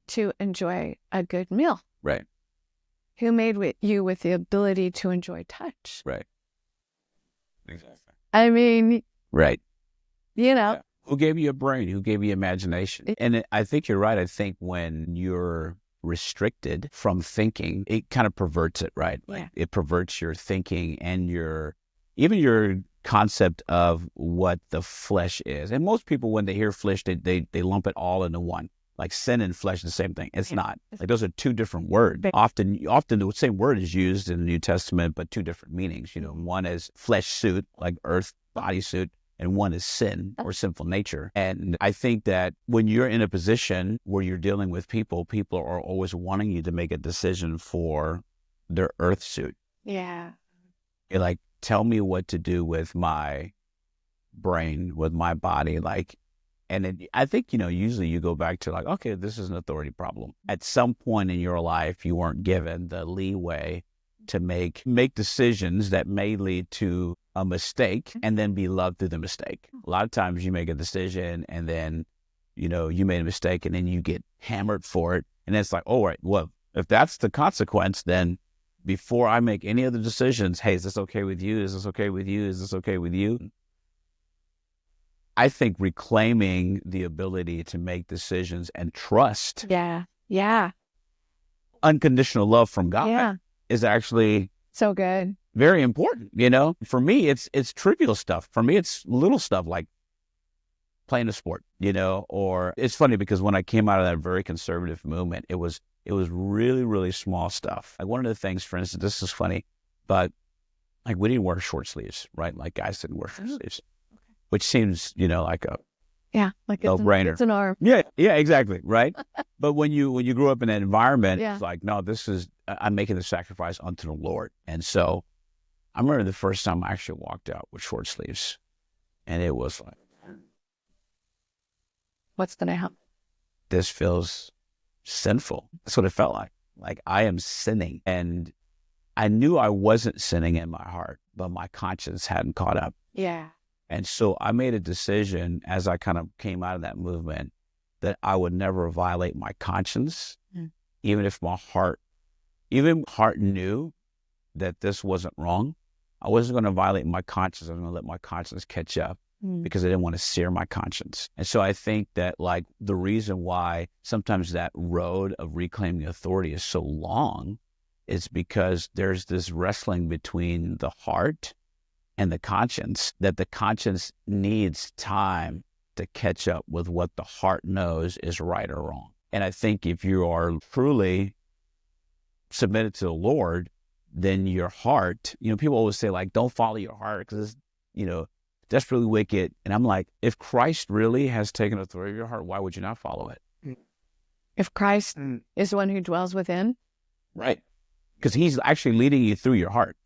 to enjoy a good meal? Right. Who made you with the ability to enjoy touch? Right. Exactly. I mean, right. Yeah. Who gave you a brain? Who gave you imagination? And I think you're right. I think when you're restricted from thinking, it kind of perverts it, right? It perverts your thinking and even your concept of what the flesh is. And most people, when they hear flesh, they lump it all into one. Like sin and flesh is the same thing. It's not. Those are two different words. Often the same word is used in the New Testament, but two different meanings. One is flesh suit, like earth bodysuit, and one is sin or sinful nature. And I think that when you're in a position where you're dealing with people are always wanting you to make a decision for their earth suit. Yeah. You're like, tell me what to do with my brain, with my body. Like, and I think, usually you go back to like, okay, this is an authority problem. At some point in your life, you weren't given the leeway to make decisions that may lead to a mistake and then be loved through the mistake. A lot of times you make a decision and then, you made a mistake and then you get hammered for it. And it's like, oh, right, well, if that's the consequence, then before I make any other decisions, hey, is this okay with you? Is this okay with you? Is this okay with you? I think reclaiming the ability to make decisions and trust Yeah. Yeah. unconditional love from God Yeah. is actually So good. very important. For me, it's trivial stuff. For me, it's little stuff like playing a sport, or it's funny because when I came out of that very conservative movement, it was really, really small stuff. Like one of the things, for instance, this is funny, but like we didn't wear short sleeves, right? Like guys didn't wear short sleeves, which seems, like a Yeah. Like no-brainer. It's an arm. Yeah, exactly, right? But when you grew up in that environment, Yeah. it's like, no, I'm making the sacrifice unto the Lord. And so I remember the first time I actually walked out with short sleeves, and it was like, What's going to happen? this feels sinful. That's what it felt like. Like I am sinning. And I knew I wasn't sinning in my heart, but my conscience hadn't caught up. Yeah. And so I made a decision as I kind of came out of that movement that I would never violate my conscience, even if my heart knew that this wasn't wrong. I wasn't going to violate my conscience. I was going to let my conscience catch up because I didn't want to sear my conscience. And so I think that like the reason why sometimes that road of reclaiming authority is so long is because there's this wrestling between the heart and the conscience, that the conscience needs time to catch up with what the heart knows is right or wrong. And I think if you are truly submitted to the Lord, then your heart, people always say like, don't follow your heart because it's, desperately wicked. And I'm like, if Christ really has taken authority of your heart, why would you not follow it? If Christ is the one who dwells within. Right. Because he's actually leading you through your heart.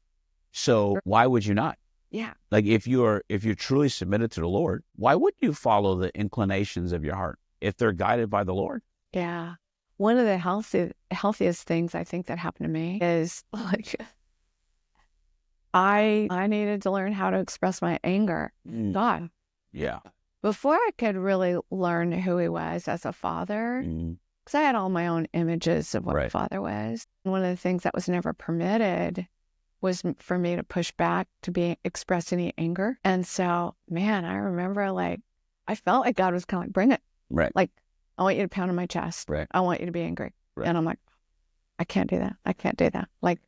So why would you not? Yeah. Like if you're truly submitted to the Lord, why would you follow the inclinations of your heart if they're guided by the Lord? Yeah. One of the healthiest things I think that happened to me is like I needed to learn how to express my anger. God. Yeah. Before I could really learn who he was as a father, because I had all my own images of what a father was. One of the things that was never permitted was for me to push back to express any anger. And so, man, I remember like, I felt like God was kind of like, bring it. Right. Like, I want you to pound on my chest. Right. I want you to be angry. Right. And I'm like, I can't do that. I can't do that. Like,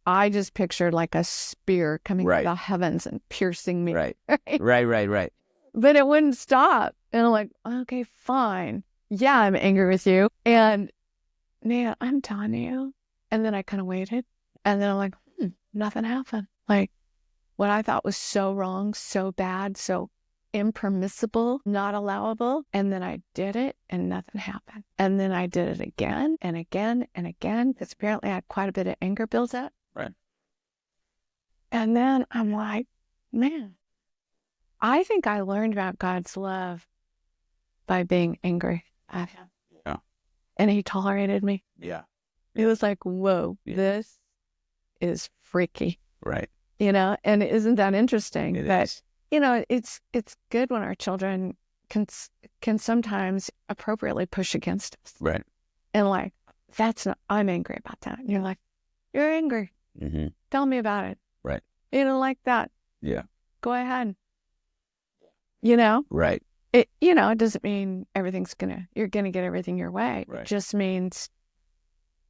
I just pictured like a spear coming from the heavens and piercing me. Right. Right. But it wouldn't stop. And I'm like, okay, fine. Yeah, I'm angry with you. And man, I'm telling you. And then I kind of waited. And then I'm like, nothing happened. Like what I thought was so wrong, so bad, so impermissible, not allowable. And then I did it and nothing happened. And then I did it again and again and again, because apparently I had quite a bit of anger built up. Right. And then I'm like, man, I think I learned about God's love by being angry at him. Yeah. And he tolerated me. Yeah. It was like, whoa, this is freaky. Right. And isn't that interesting? It that is. It's good when our children can sometimes appropriately push against us. Right. And like, I'm angry about that. And you're like, you're angry. Mm-hmm. Tell me about it. Right. You don't like that. Yeah. Go ahead. Right. It doesn't mean you're gonna get everything your way. Right. It just means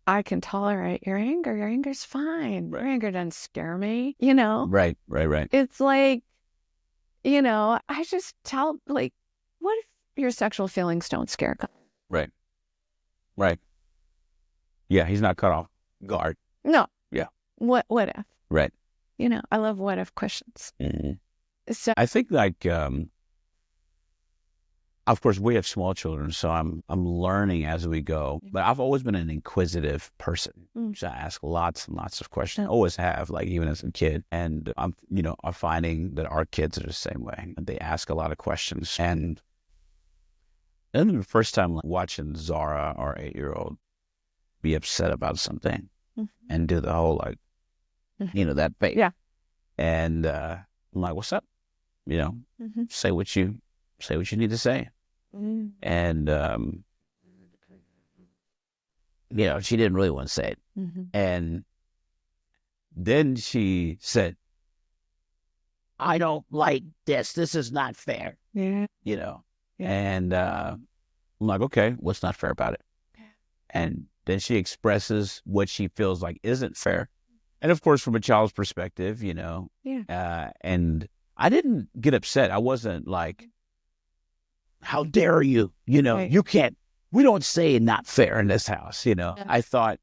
I can tolerate your anger. Your anger's fine. Right. Your anger doesn't scare me. Right. It's like, I just tell, like, what if your sexual feelings don't scare God? Right. Yeah, he's not cut off guard. No. Yeah. What if? Right. I love what if questions. Mm-hmm. So I think like of course, we have small children, so I'm learning as we go. But I've always been an inquisitive person. So I ask lots and lots of questions. I always have, like even as a kid. And I'm finding that our kids are the same way. They ask a lot of questions. And then the first time watching Zara, our 8-year-old, be upset about something and do the whole that face. Yeah. And I'm like, what's up? Say what you need to say. And she didn't really want to say it. And then she said, I don't like this. This is not fair. Yeah. And I'm like, okay, what's not fair about it? And then she expresses what she feels like isn't fair. And of course, from a child's perspective, and I didn't get upset. I wasn't like, how dare you? Right. You can't, we don't say not fair in this house. I thought,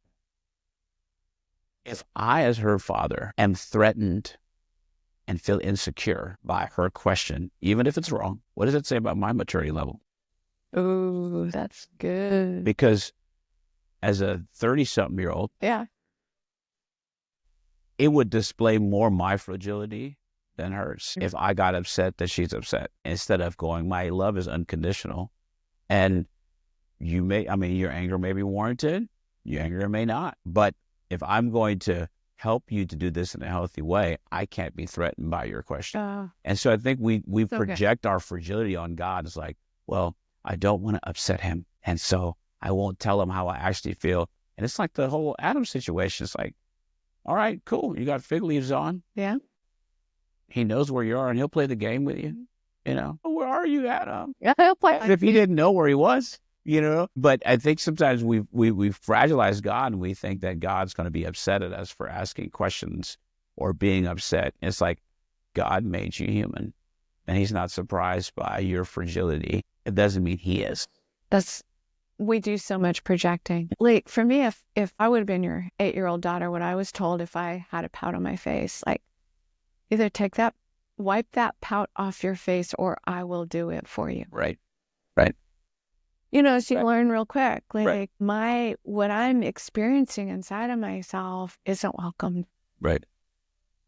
if I, as her father, am threatened and feel insecure by her question, even if it's wrong, what does it say about my maturity level? Oh, that's good. Because as a 30-something-year-old, Yeah. it would display more my fragility than hers if I got upset that she's upset, instead of going, my love is unconditional. And your anger may be warranted, your anger may not. But if I'm going to help you to do this in a healthy way, I can't be threatened by your question. And so I think we project our fragility on God. It's like, well, I don't want to upset him, and so I won't tell him how I actually feel. And it's like the whole Adam situation. It's like, all right, cool. You got fig leaves on. Yeah. He knows where you are, and he'll play the game with you. Where are you, Adam? Yeah, he'll play. If he didn't know where he was, But I think sometimes we fragilize God, and we think that God's going to be upset at us for asking questions or being upset. It's like, God made you human, and he's not surprised by your fragility. It doesn't mean he is. We do so much projecting. Like for me, if I would have been your 8-year-old daughter, what I was told, if I had a pout on my face, like, either wipe that pout off your face, or I will do it for you. Right. So you learn real quick. Like what I'm experiencing inside of myself isn't welcome. Right.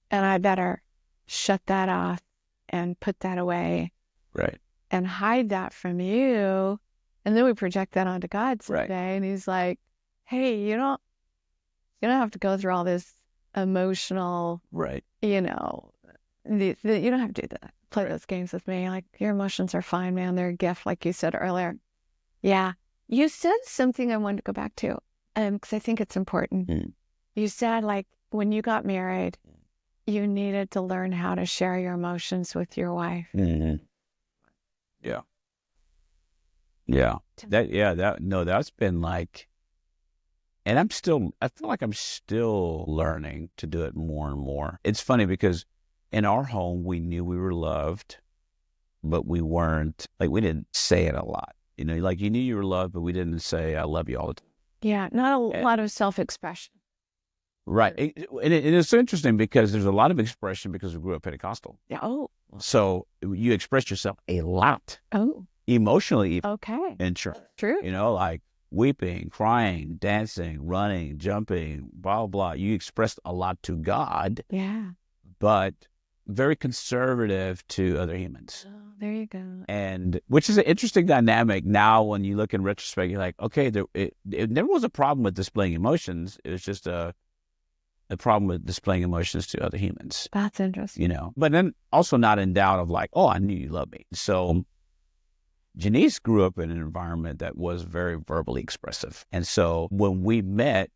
And I better shut that off and put that away. Right. And hide that from you. And then we project that onto God someday. Right. And he's like, hey, you don't have to go through all this emotional, right. You don't have to do that. Play those games with me. Like, your emotions are fine, man. They're a gift, like you said earlier. Yeah. You said something I wanted to go back to, because I think it's important. You said, like, when you got married, you needed to learn how to share your emotions with your wife. Yeah. Yeah. That's been like, and I feel like I'm still learning to do it more and more. It's funny because in our home, we knew we were loved, but we weren't, like, we didn't say it a lot. Like, you knew you were loved, but we didn't say, I love you all the time. Yeah. Not a lot of self-expression. Right. And it's interesting because there's a lot of expression because we grew up Pentecostal. Yeah. Oh. So you express yourself a lot. Oh. Emotionally, even. Okay. In church. True. Like weeping, crying, dancing, running, jumping, blah, blah. You expressed a lot to God. Yeah. But very conservative to other humans. Oh, there you go. And which is an interesting dynamic now when you look in retrospect. You're like, okay, it never was a problem with displaying emotions. It was just a problem with displaying emotions to other humans. That's interesting. But then also not in doubt of like, oh, I knew you loved me. So Janice grew up in an environment that was very verbally expressive. And so when we met,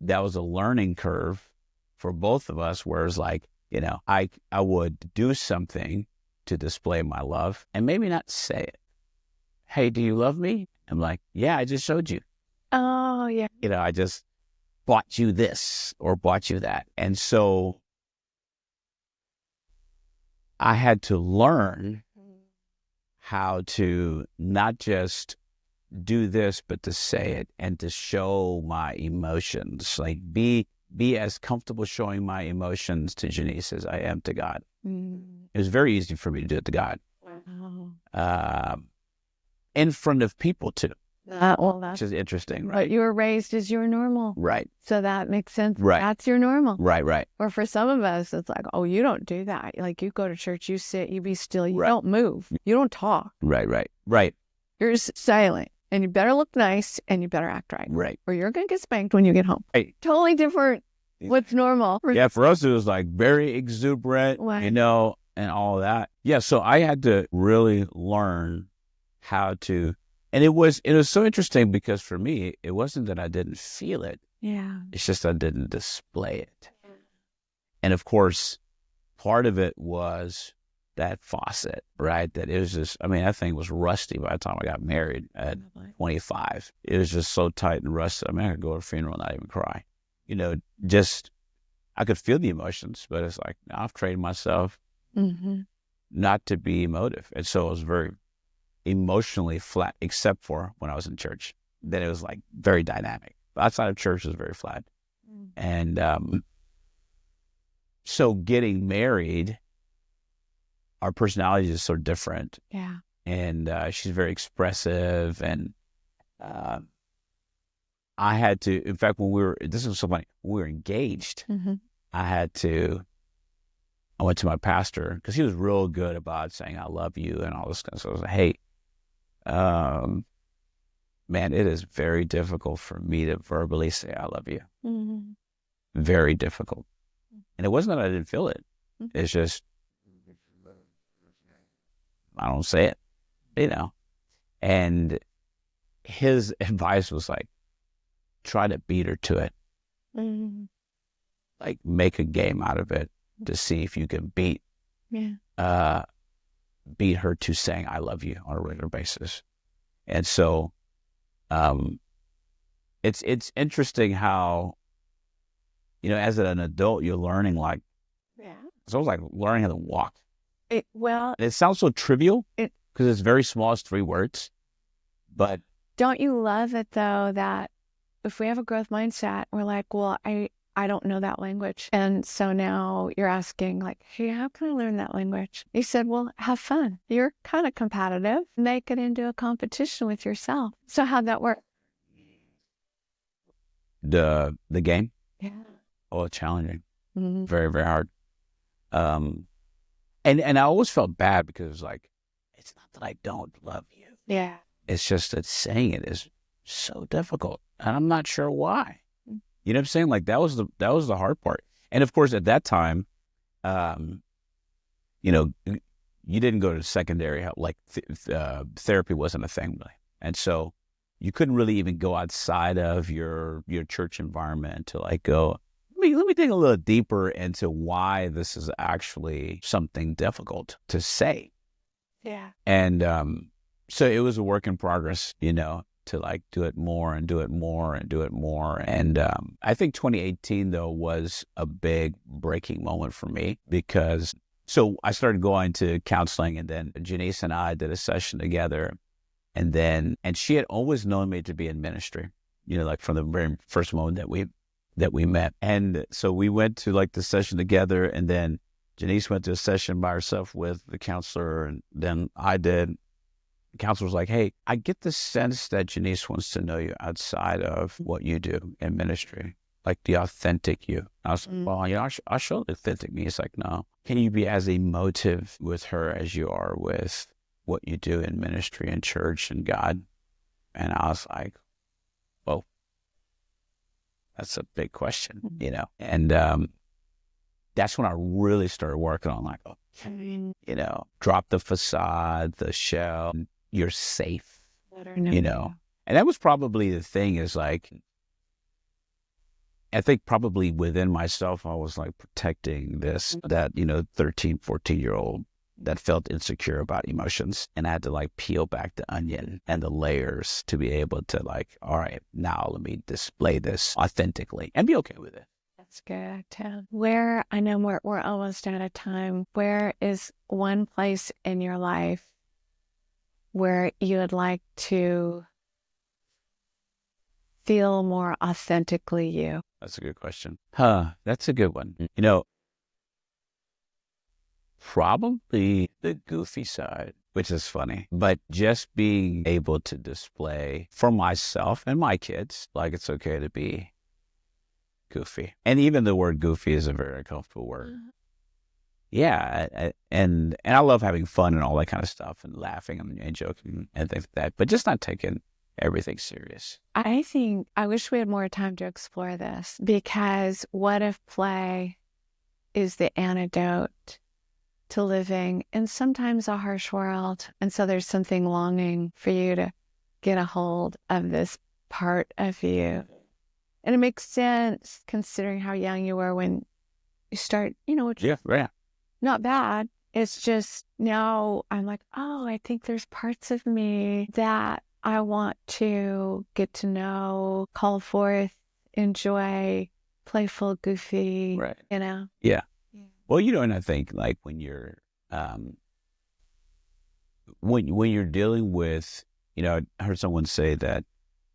that was a learning curve for both of us, where it's like, I would do something to display my love and maybe not say it. Hey, do you love me? I'm like, yeah, I just showed you. Oh, yeah. I just bought you this or bought you that. And so I had to learn how to not just do this, but to say it and to show my emotions, like be as comfortable showing my emotions to Janice as I am to God. It was very easy for me to do it to God. Wow. in front of people too, Well, which that's is interesting, what right? you were raised as your normal. Right, So that makes sense. right, That's your normal. right. Or for some of us, it's like, oh, you don't do that. Like you go to church, you sit, you be still, you Right. don't move, you don't talk. Right. You're just silent, and you better look nice, and you better act right, Right. or you're gonna get spanked when you get home. Right. Totally different. What's normal? Yeah, for us, it was like very exuberant, Right. you know, and all of that. Yeah, so I had to really learn how to, and it was so interesting because for me, it wasn't that I didn't feel it. Yeah. It's just I didn't display it. And of course, part of it was that faucet, right? That it was just, I mean, that thing was rusty by the time I got married at 25. It was just so tight and rusty. I mean, I could go to a funeral and not even cry. You know, just, I could feel the emotions, but it's like, I've trained myself not to be emotive. And so it was very emotionally flat, except for when I was in church. Then it was like very dynamic. But outside of church, it was very flat. And so getting married, our personalities are so different. Yeah. And she's very expressive. And I had to, in fact, this is so funny, when we were engaged, I went to my pastor because he was real good about saying, I love you and all this kind of stuff. I was like, hey, man, it is very difficult for me to verbally say, I love you. Very difficult. And it wasn't that I didn't feel it. It's just, I don't say it, you know. And his advice was like, try to beat her to it. Like make a game out of it to see if you can beat her to saying I love you on a regular basis. And so it's interesting how, you know, as an adult, you're learning like, it's almost like learning how to walk. And it sounds so trivial because it's very small, it's 3 words, but don't you love it though that if we have a growth mindset, we're like, well, I don't know that language. And so now you're asking like, hey, how can I learn that language? He said, well, have fun. You're kind of competitive. Make it into a competition with yourself. So how'd that work? The game? Yeah. Oh, challenging. Very, very hard. And I always felt bad because it was like, it's not that I don't love you. Yeah. It's just that saying it is so difficult. And I'm not sure why. You know what I'm saying? Like that was the hard part. And of course, at that time, you know, you didn't go to secondary help. Like therapy wasn't a thing really. And so you couldn't really even go outside of your church environment to like go, let me dig a little deeper into why this is actually something difficult to say. Yeah. And so it was a work in progress, you know, to like do it more and do it more and do it more. And I think 2018 though was a big breaking moment for me because so I started going to counseling, and then Janice and I did a session together, and she had always known me to be in ministry, you know, like from the very first moment that we met. And so we went to like the session together, and then Janice went to a session by herself with the counselor, and then I did. The counselor was like, hey, I get the sense that Janice wants to know you outside of what you do in ministry, like the authentic you. I was like, well, you know, I'll show the authentic me. It's like, no. Can you be as emotive with her as you are with what you do in ministry and church and God? And I was like, whoa, that's a big question, you know? And that's when I really started working on like, you know, drop the facade, the shell, you're safe, you know? And that was probably the thing is like, I think probably within myself, I was like protecting this, that, you know, 13, 14-year-old that felt insecure about emotions. And I had to like peel back the onion and the layers to be able to like, all right, now let me display this authentically and be okay with it. That's good, Tim. I know we're almost out of time. Where is one place in your life where you would like to feel more authentically you? That's a good question. That's a good one. You know, probably the goofy side. which is funny. But just being able to display for myself and my kids, like it's okay to be goofy. And even the word goofy is a very uncomfortable word. Yeah, and I love having fun and all that kind of stuff and laughing and joking and things like that, but just not taking everything serious. I think I wish we had more time to explore this, because what if play is the antidote to living in sometimes a harsh world? And so there's something longing for you to get a hold of this part of you. And it makes sense considering how young you were when you start, which Yeah, right. not bad. It's just now I'm like, oh, I think there's parts of me that I want to get to know, call forth, enjoy, playful, goofy, Right. Yeah. Yeah. Well, and I think like when you're when you're dealing with, I heard someone say that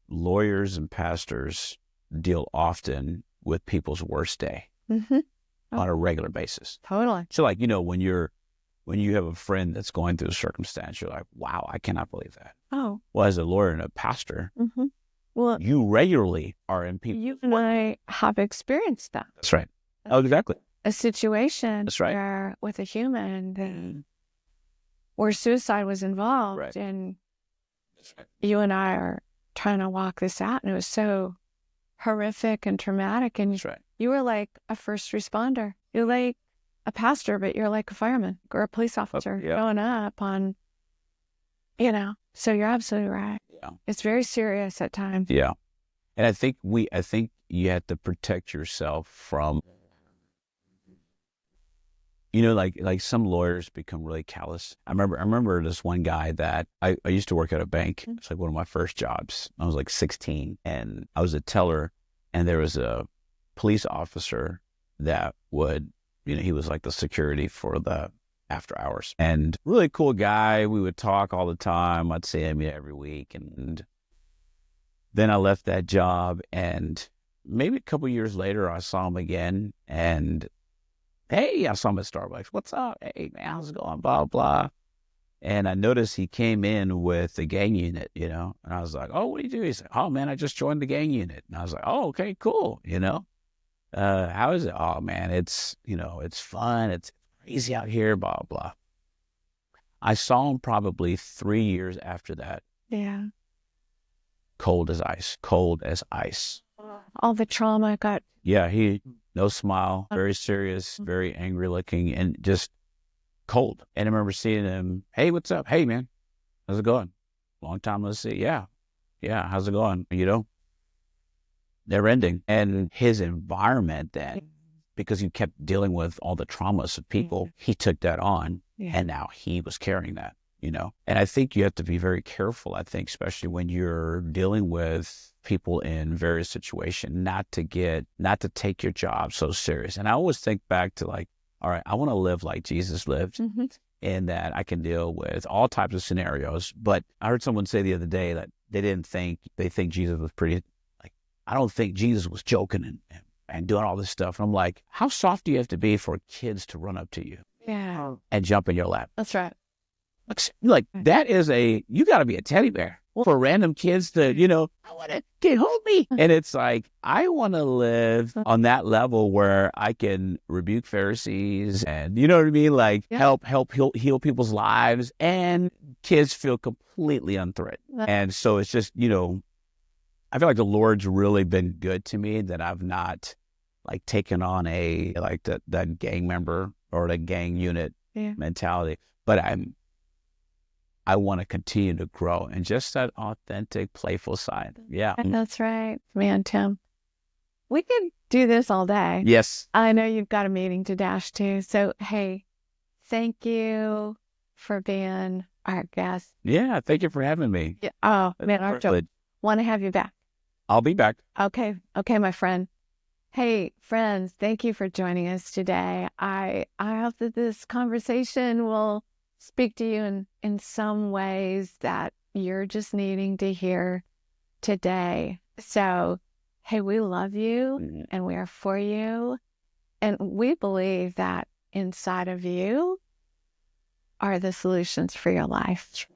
lawyers and pastors deal often with people's worst day Mm-hmm. on a regular basis. Totally. So like, when you have a friend that's going through a circumstance, you're like, wow, I cannot believe that. Oh. Well, as a lawyer and a pastor, Well, you regularly are in people. you and I have experienced that. That's right. Oh, exactly. A situation That's right. where with a human where suicide was involved, Right. and That's right. you and I are trying to walk this out, and it was so horrific and traumatic, and That's right. you were like a first responder. You're like a pastor, but you're like a fireman or a police officer showing up on, so you're absolutely right. Yeah. It's very serious at times. Yeah. And I think you have to protect yourself from, like some lawyers become really callous. I remember this one guy that I used to work at a bank. It's like one of my first jobs. I was like 16 and I was a teller, and there was a police officer that would, he was like the security for the after hours, and really cool guy. We would talk all the time. I'd see him every week. And then I left that job, and maybe a couple years later, I saw him again, and hey, I saw him at Starbucks. What's up? Hey, man, how's it going? Blah, blah. And I noticed he came in with the gang unit, and I was like, oh, what do you do? He's like, oh, man, I just joined the gang unit. And I was like, oh, okay, cool. How is it? Oh, man, it's fun. It's crazy out here, blah, blah. I saw him probably 3 years after that. Yeah. Cold as ice. All the trauma got. Yeah, no smile, very serious, very angry looking, and just cold. And I remember seeing him, hey, what's up? Hey, man, how's it going? Long time no see. Yeah, how's it going? They're ending. And his environment then, because he kept dealing with all the traumas of people, he took that on, and now he was carrying that. And I think you have to be very careful, I think, especially when you're dealing with people in various situations, not to take your job so serious. And I always think back to like, all right, I want to live like Jesus lived, in that I can deal with all types of scenarios. But I heard someone say the other day that they think Jesus was pretty, like, I don't think Jesus was joking and doing all this stuff. And I'm like, how soft do you have to be for kids to run up to you and jump in your lap? That's right. Like that is you got to be a teddy bear for random kids to, I want to hold me. And it's like, I want to live on that level where I can rebuke Pharisees and, you know what I mean? Like help heal people's lives, and kids feel completely unthreatened. And so it's just, I feel like the Lord's really been good to me, that I've not like taken on that gang member or the gang unit mentality, but I want to continue to grow, and just that authentic, playful side. Yeah. That's right. Man, Tim, we could do this all day. Yes. I know you've got a meeting to dash to. So, hey, thank you for being our guest. Yeah. Thank you for having me. Yeah. Oh, man, I want to have you back. I'll be back. Okay, my friend. Hey, friends, thank you for joining us today. I hope that this conversation will speak to you in some ways that you're just needing to hear today. So, hey, we love you and we are for you. And we believe that inside of you, are the solutions for your life.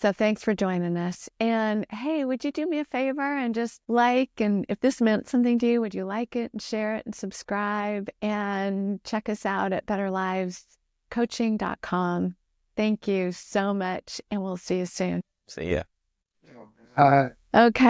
So thanks for joining us. And hey, would you do me a favor and just like, and if this meant something to you, would you like it and share it and subscribe and check us out at betterlivescoaching.com. Thank you so much. And we'll see you soon. See ya. Okay.